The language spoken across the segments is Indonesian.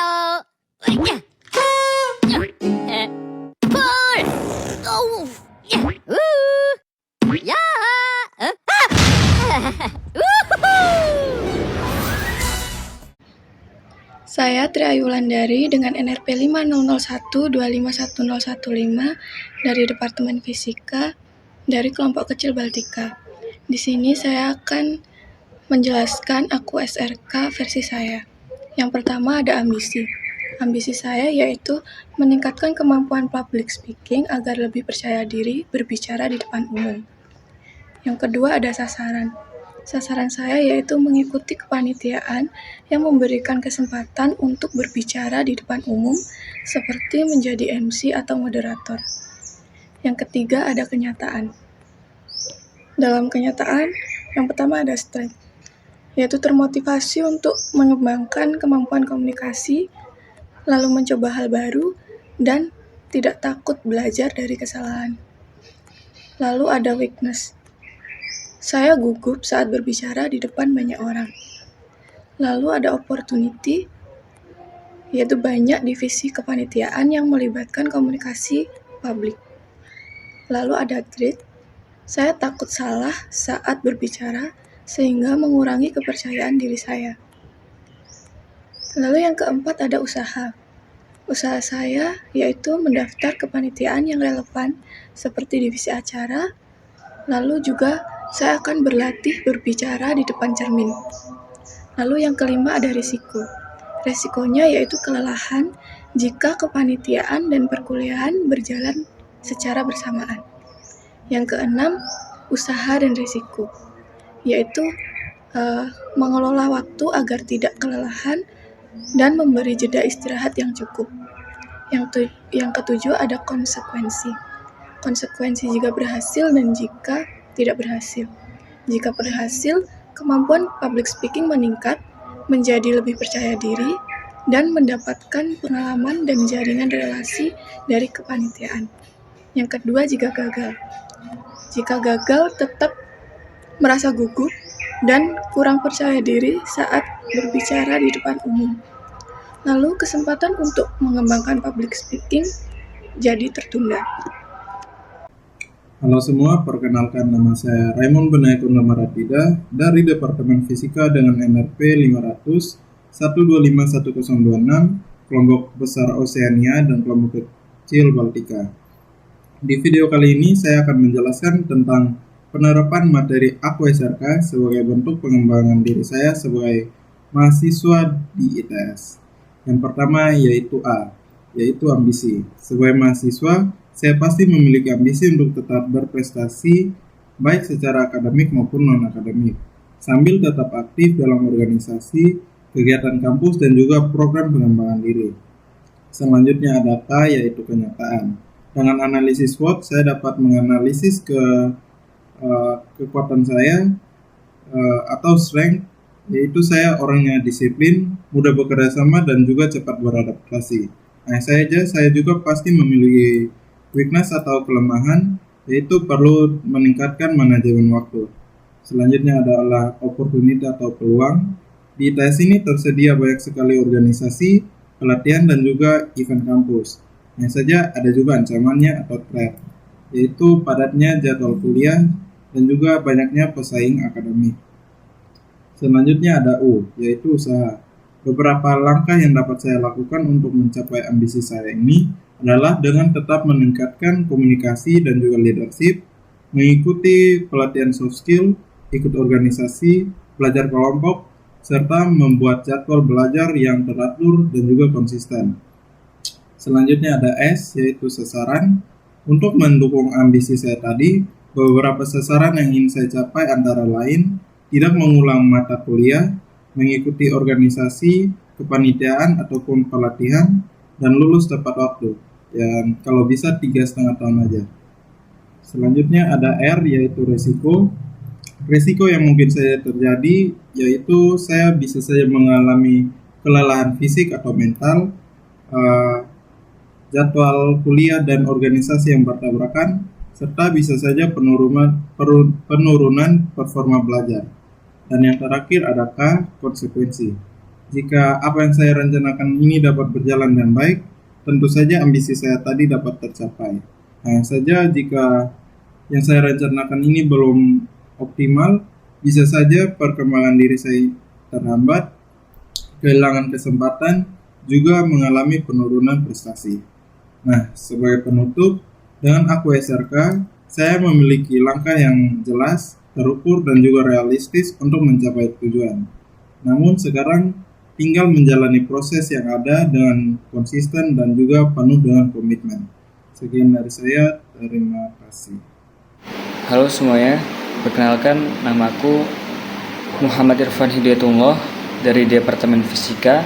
Ayo. Pull. Oh. Ya. Saya Tri Ayu Wulandari dengan NRP 5001251015 dari Departemen Fisika dari kelompok kecil Baltika. Di sini saya akan menjelaskan aku SRK versi saya. Yang pertama ada ambisi. Ambisi saya yaitu meningkatkan kemampuan public speaking agar lebih percaya diri berbicara di depan umum. Yang kedua ada sasaran. Sasaran saya yaitu mengikuti kepanitiaan yang memberikan kesempatan untuk berbicara di depan umum seperti menjadi MC atau moderator. Yang ketiga ada kenyataan. Dalam kenyataan, yang pertama ada strength, yaitu termotivasi untuk mengembangkan kemampuan komunikasi, lalu mencoba hal baru, dan tidak takut belajar dari kesalahan. Lalu ada weakness. Saya gugup saat berbicara di depan banyak orang. Lalu ada opportunity, yaitu banyak divisi kepanitiaan yang melibatkan komunikasi publik. Lalu ada dread, saya takut salah saat berbicara sehingga mengurangi kepercayaan diri saya. Lalu yang keempat ada usaha. Usaha saya yaitu mendaftar kepanitiaan yang relevan seperti divisi acara, lalu juga saya akan berlatih berbicara di depan cermin. Lalu yang kelima ada risiko. Resikonya yaitu kelelahan jika kepanitiaan dan perkuliahan berjalan secara bersamaan. Yang keenam, usaha dan risiko, yaitu mengelola waktu agar tidak kelelahan dan memberi jeda istirahat yang cukup. Yang ketujuh ada konsekuensi. Konsekuensi jika berhasil dan jika tidak berhasil. Jika berhasil, kemampuan public speaking meningkat, menjadi lebih percaya diri, dan mendapatkan pengalaman dan jaringan relasi dari kepanitiaan. Yang kedua, jika gagal. Jika gagal, tetap merasa gugup dan kurang percaya diri saat berbicara di depan umum. Lalu, kesempatan untuk mengembangkan public speaking jadi tertunda. Halo semua, perkenalkan nama saya Raymond Benaitun Lamaratida dari Departemen Fisika dengan NRP 500-1251026, kelompok besar Oceania dan kelompok kecil Baltika. Di video kali ini saya akan menjelaskan tentang penerapan materi Aku SRK sebagai bentuk pengembangan diri saya sebagai mahasiswa di ITS. Yang pertama yaitu A, yaitu ambisi. Sebagai mahasiswa, saya pasti memiliki ambisi untuk tetap berprestasi baik secara akademik maupun non-akademik, sambil tetap aktif dalam organisasi, kegiatan kampus, dan juga program pengembangan diri. Selanjutnya ada K, yaitu kenyataan. Dengan analisis SWOT, saya dapat menganalisis kekuatan saya atau strength, yaitu saya orangnya disiplin, mudah bekerja sama, dan juga cepat beradaptasi. Nah, saya juga pasti memiliki weakness atau kelemahan, yaitu perlu meningkatkan manajemen waktu. Selanjutnya adalah opportunity atau peluang. Di ITS ini tersedia banyak sekali organisasi, pelatihan, dan juga event kampus. Hanya saja ada juga ancamannya atau threat, yaitu padatnya jadwal kuliah dan juga banyaknya pesaing akademik. Selanjutnya ada U, yaitu usaha. Beberapa langkah yang dapat saya lakukan untuk mencapai ambisi saya ini adalah dengan tetap meningkatkan komunikasi dan juga leadership, mengikuti pelatihan soft skill, ikut organisasi, belajar kelompok, serta membuat jadwal belajar yang teratur dan juga konsisten. Selanjutnya ada S, yaitu sasaran. Untuk mendukung ambisi saya tadi, beberapa sasaran yang ingin saya capai antara lain, tidak mengulang mata kuliah, mengikuti organisasi, kepanitiaan ataupun pelatihan, dan lulus tepat waktu. Dan kalau bisa 3,5 tahun aja. Selanjutnya ada R, yaitu resiko. Resiko yang mungkin saja terjadi yaitu saya bisa saja mengalami kelelahan fisik atau mental, jadwal kuliah dan organisasi yang bertabrakan, serta bisa saja penurunan performa belajar. Dan yang terakhir ada K, konsekuensi. Jika apa yang saya rencanakan ini dapat berjalan dengan baik, tentu saja ambisi saya tadi dapat tercapai. Hanya saja jika yang saya rencanakan ini belum optimal, bisa saja perkembangan diri saya terhambat, kehilangan kesempatan, juga mengalami penurunan prestasi. Nah, sebagai penutup, dengan aku SRK, saya memiliki langkah yang jelas, terukur, dan juga realistis untuk mencapai tujuan. Namun sekarang tinggal menjalani proses yang ada dengan konsisten dan juga penuh dengan komitmen. Sekian dari saya, terima kasih. Halo semuanya, perkenalkan namaku Muhammad Irfan Hidayatullah dari Departemen Fisika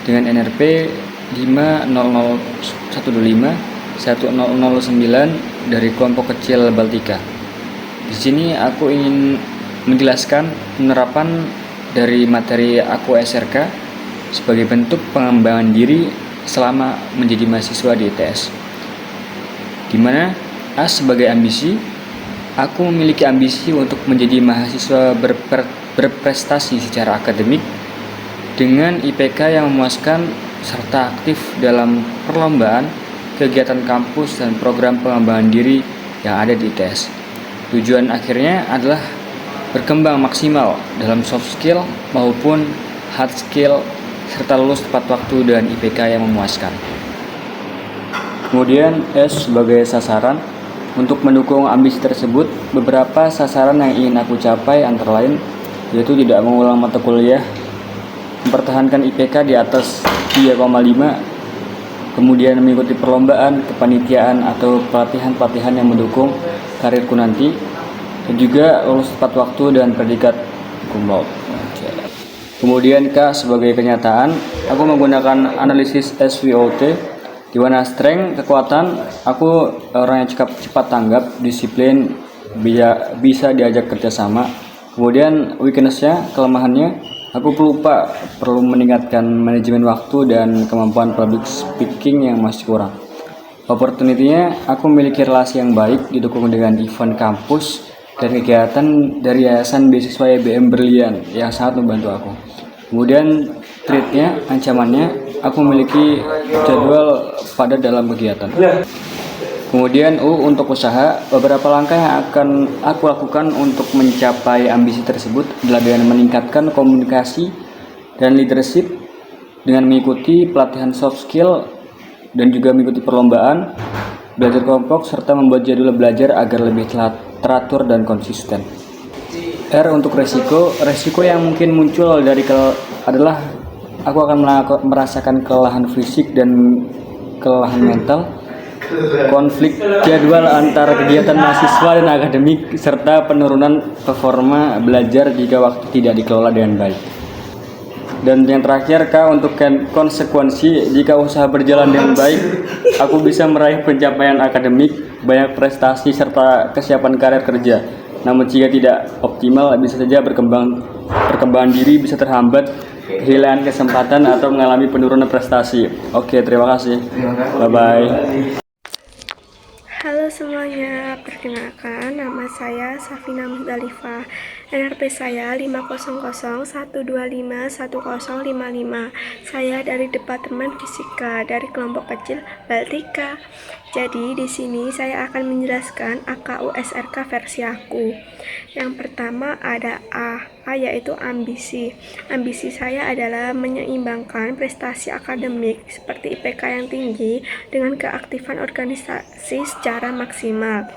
dengan NRP 50011251009 dari kelompok kecil Baltika. Di sini aku ingin menjelaskan penerapan dari materi aku SRK sebagai bentuk pengembangan diri selama menjadi mahasiswa di ITS. Di mana A sebagai ambisi, aku memiliki ambisi untuk menjadi mahasiswa berprestasi secara akademik dengan IPK yang memuaskan serta aktif dalam perlombaan, kegiatan kampus, dan program pengembangan diri yang ada di ITS. Tujuan akhirnya adalah berkembang maksimal dalam soft skill maupun hard skill serta lulus tepat waktu dan IPK yang memuaskan. Kemudian S sebagai sasaran. Untuk mendukung ambisi tersebut, beberapa sasaran yang ingin aku capai antara lain yaitu tidak mengulang mata kuliah, mempertahankan IPK di atas 3,5, kemudian mengikuti perlombaan, kepanitiaan atau pelatihan-pelatihan yang mendukung karirku nanti, dan juga lulus tepat waktu dan predikat cum laude. Kemudian K sebagai kenyataan, aku menggunakan analisis SWOT, di mana strength, kekuatan, aku orang yang cepat tanggap, disiplin, bisa diajak kerjasama. Kemudian weakness-nya, kelemahannya, aku perlu meningkatkan manajemen waktu dan kemampuan public speaking yang masih kurang. Opportunity-nya, aku memiliki relasi yang baik, didukung dengan event kampus dan kegiatan dari Yayasan Beasiswa YBM Berlian yang sangat membantu aku. Kemudian threat-nya, ancamannya, aku memiliki jadwal padat dalam kegiatan. Kemudian untuk usaha, beberapa langkah yang akan aku lakukan untuk mencapai ambisi tersebut adalah dengan meningkatkan komunikasi dan leadership dengan mengikuti pelatihan soft skill dan juga mengikuti perlombaan, belajar kelompok, serta membuat jadwal belajar agar lebih teratur dan konsisten. R untuk resiko yang mungkin muncul adalah aku akan merasakan kelelahan fisik dan kelelahan mental, konflik jadwal antara kegiatan mahasiswa dan akademik, serta penurunan performa belajar jika waktu tidak dikelola dengan baik. Dan yang terakhir K untuk konsekuensi, jika usaha berjalan dengan baik, aku bisa meraih pencapaian akademik, banyak prestasi, serta kesiapan karir kerja. Namun jika tidak optimal, bisa saja perkembangan diri bisa terhambat, kehilangan kesempatan, atau mengalami penurunan prestasi. Oke, terima kasih. Bye-bye. Halo semuanya, perkenalkan nama saya Safina Muhdalifah. NRP saya 500125105. Saya dari Departemen Fisika dari kelompok kecil Baltika. Jadi di sini saya akan menjelaskan AKU SRK versi aku. Yang pertama ada A yaitu ambisi. Ambisi saya adalah menyeimbangkan prestasi akademik seperti IPK yang tinggi dengan keaktifan organisasi secara maksimal.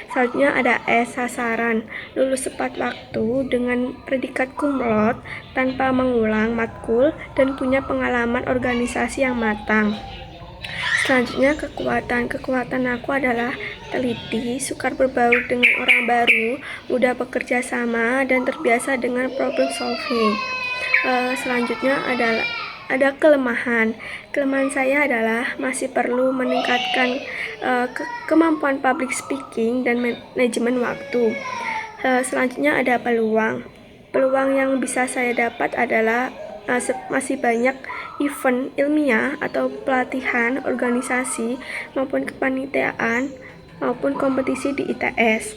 Selanjutnya ada S, sasaran, lulus tepat waktu dengan predikat cum laude tanpa mengulang matkul dan punya pengalaman organisasi yang matang. Selanjutnya kekuatan aku adalah teliti, sukar berbaur dengan orang baru, mudah bekerja sama, dan terbiasa dengan problem solving. Selanjutnya ada kelemahan saya adalah masih perlu meningkatkan kemampuan public speaking dan manajemen waktu. Selanjutnya ada peluang yang bisa saya dapat adalah masih banyak event ilmiah atau pelatihan organisasi maupun kepanitiaan maupun kompetisi di ITS.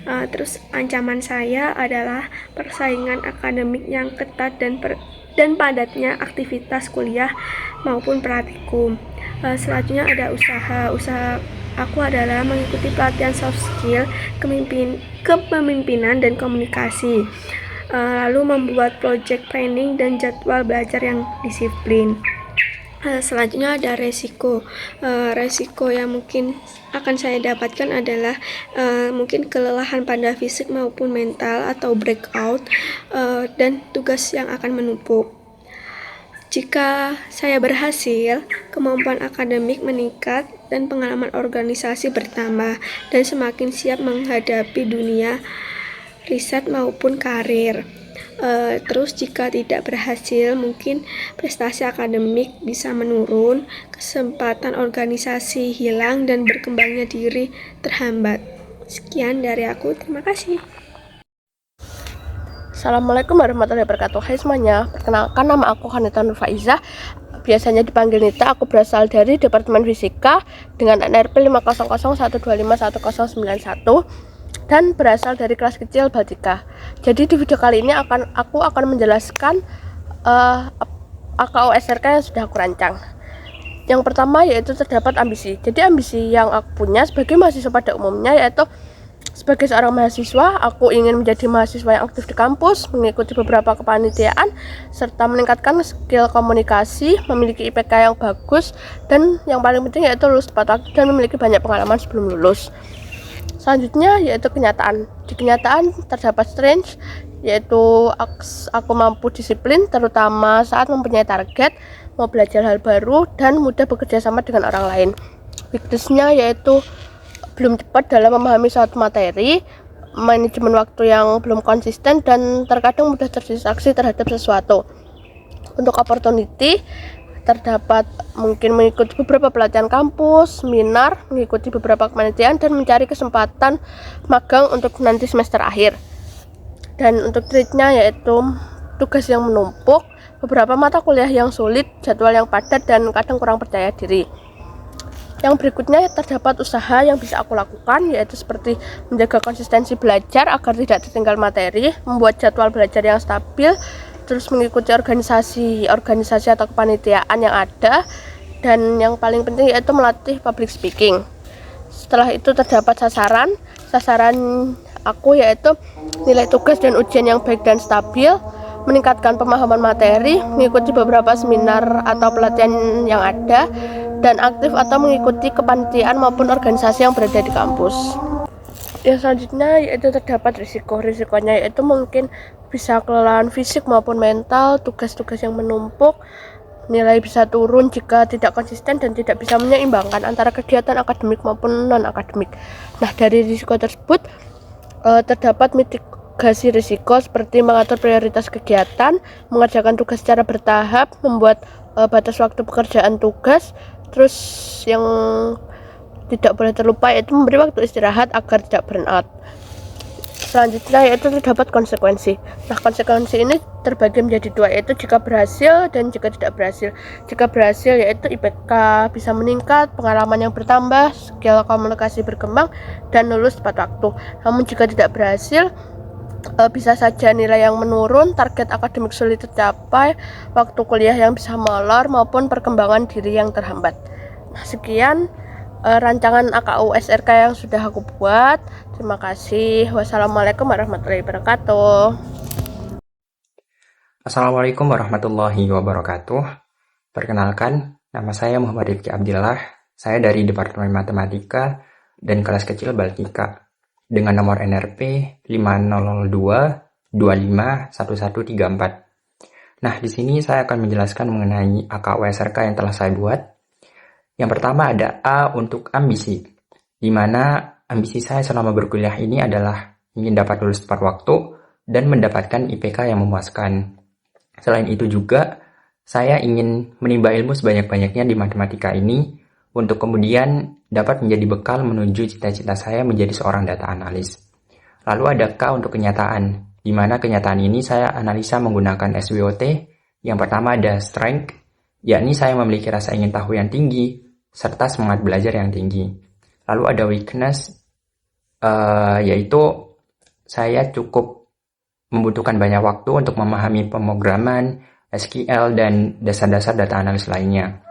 Terus ancaman saya adalah persaingan akademik yang ketat dan dan padatnya aktivitas kuliah maupun praktikum. Selanjutnya ada usaha aku adalah mengikuti pelatihan soft skill, kepemimpinan dan komunikasi, lalu membuat project planning dan jadwal belajar yang disiplin. Selanjutnya ada resiko. Resiko yang mungkin akan saya dapatkan adalah mungkin kelelahan pada fisik maupun mental atau breakout, dan tugas yang akan menumpuk. Jika saya berhasil, kemampuan akademik meningkat dan pengalaman organisasi bertambah dan semakin siap menghadapi dunia riset maupun karir. Terus jika tidak berhasil, mungkin prestasi akademik bisa menurun, kesempatan organisasi hilang, dan berkembangnya diri terhambat. Sekian dari aku, terima kasih. Assalamualaikum warahmatullahi wabarakatuh. Hai semuanya, perkenalkan nama aku Hanita Nur Faizah, biasanya dipanggil Nita. Aku berasal dari Departemen Fisika dengan NRP 50012511091 dan berasal dari kelas kecil Baltika. Jadi di video kali ini aku akan menjelaskan AKO SRK yang sudah aku rancang. Yang pertama yaitu terdapat ambisi. Jadi ambisi yang aku punya sebagai mahasiswa pada umumnya yaitu sebagai seorang mahasiswa, aku ingin menjadi mahasiswa yang aktif di kampus, mengikuti beberapa kepanitiaan, serta meningkatkan skill komunikasi, memiliki IPK yang bagus, dan yang paling penting yaitu lulus tepat waktu dan memiliki banyak pengalaman sebelum lulus. Selanjutnya yaitu kenyataan. Di kenyataan terdapat strength, yaitu aku mampu disiplin terutama saat mempunyai target, mau belajar hal baru, dan mudah bekerja sama dengan orang lain. Weakness-nya yaitu belum cepat dalam memahami suatu materi, manajemen waktu yang belum konsisten, dan terkadang mudah terdistraksi terhadap sesuatu. Untuk opportunity, terdapat mungkin mengikuti beberapa pelatihan kampus, seminar, mengikuti beberapa kepanitiaan, dan mencari kesempatan magang untuk nanti semester akhir. Dan untuk trait-nya yaitu tugas yang menumpuk, beberapa mata kuliah yang sulit, jadwal yang padat, dan kadang kurang percaya diri. Yang berikutnya terdapat usaha yang bisa aku lakukan, yaitu seperti menjaga konsistensi belajar agar tidak tertinggal materi, membuat jadwal belajar yang stabil, terus mengikuti organisasi atau kepanitiaan yang ada, dan yang paling penting yaitu melatih public speaking. Setelah itu terdapat sasaran aku yaitu nilai tugas dan ujian yang baik dan stabil, meningkatkan pemahaman materi, mengikuti beberapa seminar atau pelatihan yang ada, dan aktif atau mengikuti kepanitiaan maupun organisasi yang berada di kampus. Yang selanjutnya yaitu terdapat risikonya yaitu mungkin bisa kelelahan fisik maupun mental, tugas-tugas yang menumpuk, nilai bisa turun jika tidak konsisten dan tidak bisa menyeimbangkan antara kegiatan akademik maupun non-akademik. Nah, dari risiko tersebut terdapat mitigasi risiko seperti mengatur prioritas kegiatan, mengerjakan tugas secara bertahap, membuat batas waktu pekerjaan tugas, terus yang tidak boleh terlupa yaitu memberi waktu istirahat agar tidak burnout. Selanjutnya yaitu terdapat konsekuensi. Nah, konsekuensi ini terbagi menjadi dua, yaitu jika berhasil dan jika tidak berhasil. Jika berhasil yaitu IPK bisa meningkat, pengalaman yang bertambah, skill komunikasi berkembang, dan lulus tepat waktu. Namun jika tidak berhasil, bisa saja nilai yang menurun, target akademik sulit tercapai, waktu kuliah yang bisa molor, maupun perkembangan diri yang terhambat. Nah, sekian rancangan AKU SRK yang sudah aku buat. Terima kasih. Wassalamualaikum warahmatullahi wabarakatuh. Assalamualaikum warahmatullahi wabarakatuh. Perkenalkan, nama saya Muhammad Rifki Abdillah. Saya dari Departemen Matematika dan kelas kecil Baltika dengan nomor NRP 5002251134. Nah, di sini saya akan menjelaskan mengenai AKU SRK yang telah saya buat. Yang pertama ada A untuk ambisi, di mana ambisi saya selama berkuliah ini adalah ingin dapat lulus tepat waktu dan mendapatkan IPK yang memuaskan. Selain itu juga, saya ingin menimba ilmu sebanyak-banyaknya di matematika ini untuk kemudian dapat menjadi bekal menuju cita-cita saya menjadi seorang data analis. Lalu ada K untuk kenyataan, di mana kenyataan ini saya analisa menggunakan SWOT. Yang pertama ada strength, yakni saya memiliki rasa ingin tahu yang tinggi, serta semangat belajar yang tinggi. Lalu ada weakness, yaitu saya cukup membutuhkan banyak waktu untuk memahami pemrograman, SQL, dan dasar-dasar data analis lainnya.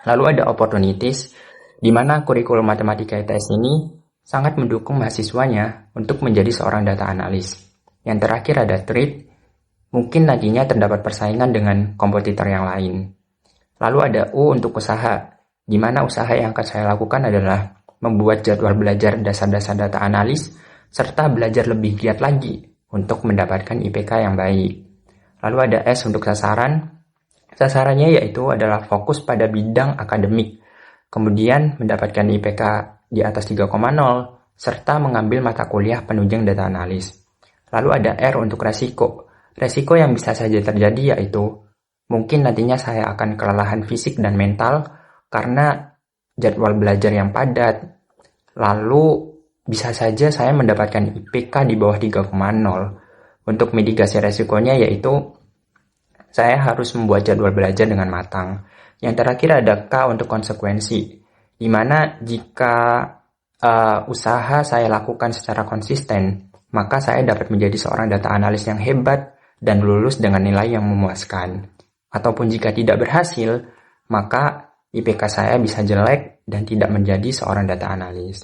Lalu ada opportunities, di mana kurikulum matematika ITS ini sangat mendukung mahasiswanya untuk menjadi seorang data analis. Yang terakhir ada threat, mungkin nantinya terdapat persaingan dengan kompetitor yang lain. Lalu ada U untuk usaha, di mana usaha yang akan saya lakukan adalah membuat jadwal belajar dasar-dasar data analis, serta belajar lebih giat lagi untuk mendapatkan IPK yang baik. Lalu ada S untuk sasaran. Sasarannya yaitu adalah fokus pada bidang akademik, kemudian mendapatkan IPK di atas 3,0, serta mengambil mata kuliah penunjang data analis. Lalu ada R untuk resiko. Resiko yang bisa saja terjadi yaitu mungkin nantinya saya akan kelelahan fisik dan mental karena jadwal belajar yang padat. Lalu bisa saja saya mendapatkan IPK di bawah 3,0. Untuk mitigasi resikonya yaitu saya harus membuat jadwal belajar dengan matang. Yang terakhir ada K untuk konsekuensi, di mana jika usaha saya lakukan secara konsisten, maka saya dapat menjadi seorang data analis yang hebat dan lulus dengan nilai yang memuaskan. Ataupun jika tidak berhasil, maka IPK saya bisa jelek dan tidak menjadi seorang data analis.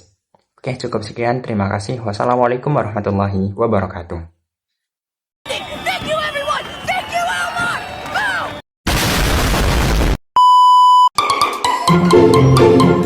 Oke, cukup sekian. Terima kasih. Wassalamualaikum warahmatullahi wabarakatuh. Thank you, Elmore. Go!